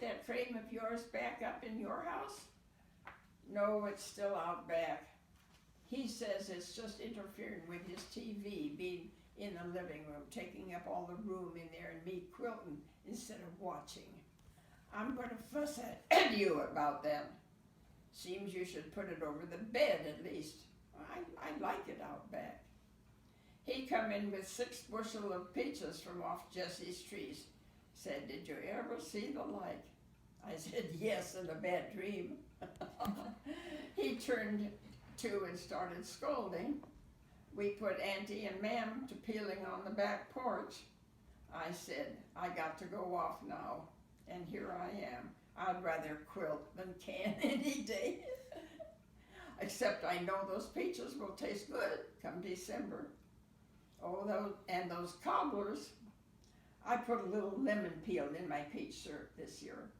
that frame of yours back up in your house? No, it's still out back. He says it's just interfering with his TV being in the living room, taking up all the room in there and me quilting instead of watching. I'm going to fuss at you about that. Seems you should put it over the bed at least. I like it out back. He come in with 6 bushel of peaches from off Jesse's trees. Said, did you ever see the like? I said, yes, in a bad dream. He turned to and started scolding. We put Auntie and Ma'am to peeling on the back porch. I said, I got to go off now, and here I am. I'd rather quilt than can any day. Except I know those peaches will taste good come December. Oh, those cobblers. I put a little lemon peel in my peach syrup this year.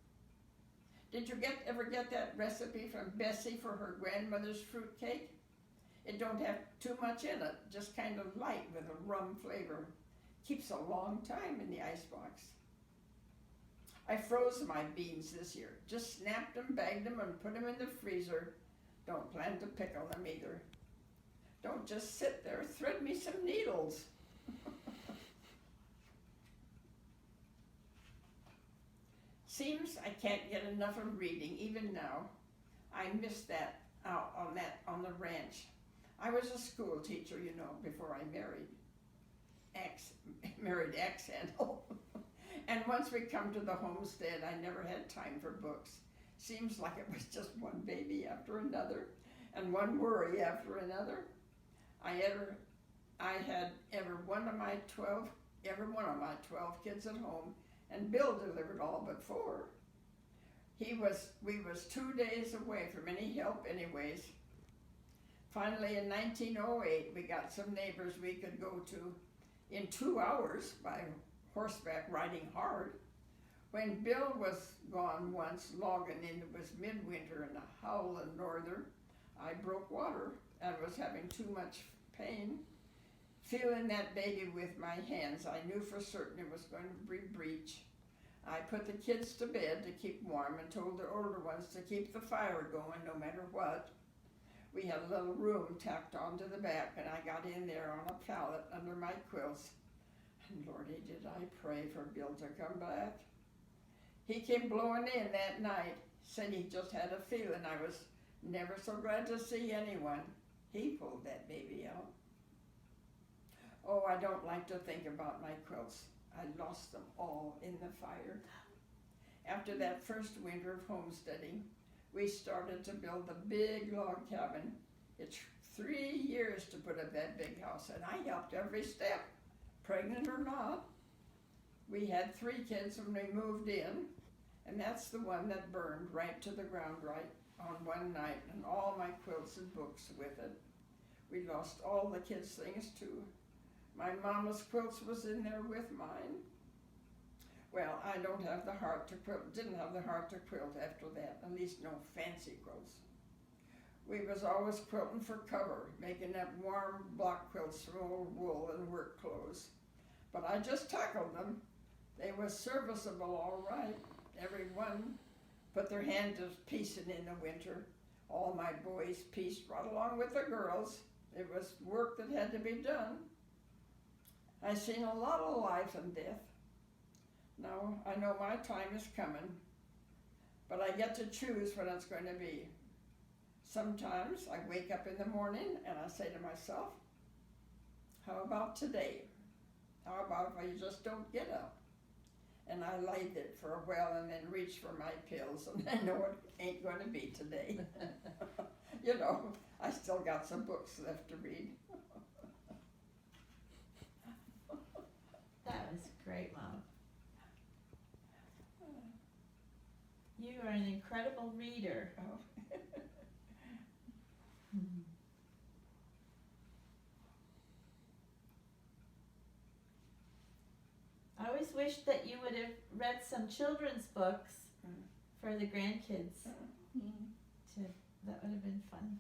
Did you ever get that recipe from Bessie for her grandmother's fruit cake? It don't have too much in it, just kind of light with a rum flavor. Keeps a long time in the icebox. I froze my beans this year. Just snapped them, bagged them, and put them in the freezer. Don't plan to pickle them either. Don't just sit there. Thread me some needles. Seems I can't get enough of reading, even now. I missed that out on the ranch. I was a school teacher, you know, before I married X handle. And once we come to the homestead, I never had time for books. Seems like it was just one baby after another, and one worry after another. I had every one of my 12 kids at home, and Bill delivered all but 4. We was 2 days away from any help anyways. Finally, in 1908, we got some neighbors we could go to in 2 hours by horseback riding hard. When Bill was gone once, logging in, it was midwinter and a howling norther. I broke water and was having too much pain. Feeling that baby with my hands, I knew for certain it was going to be breech. I put the kids to bed to keep warm and told the older ones to keep the fire going no matter what. We had a little room tacked onto the back, and I got in there on a pallet under my quilts. And Lordy, did I pray for Bill to come back. He came blowing in that night, said he just had a feeling I was never so glad to see anyone. He pulled that baby out. Oh, I don't like to think about my quilts. I lost them all in the fire. After that first winter of homesteading, we started to build the big log cabin. It took 3 years to put up that big house, and I helped every step, pregnant or not. We had 3 kids when we moved in, and that's the one that burned right to the ground right on one night, and all my quilts and books with it. We lost all the kids' things too. My mama's quilts was in there with mine. Well, I don't have the heart to quilt, didn't have the heart to quilt after that, at least no fancy quilts. We was always quilting for cover, making up warm block quilts from old wool and work clothes. But I just tackled them. They was serviceable all right. Everyone put their hand to piecing in the winter. All my boys pieced right along with the girls. It was work that had to be done. I seen a lot of life and death. Now I know my time is coming, but I get to choose when it's going to be. Sometimes I wake up in the morning and I say to myself, how about today? How about if I just don't get up? And I lay there for a while and then reach for my pills, and I know it ain't going to be today. You know, I still got some books left to read. That was great, Mom. You are an incredible reader. Oh. I always wished that you would have read some children's books for the grandkids. That would have been fun.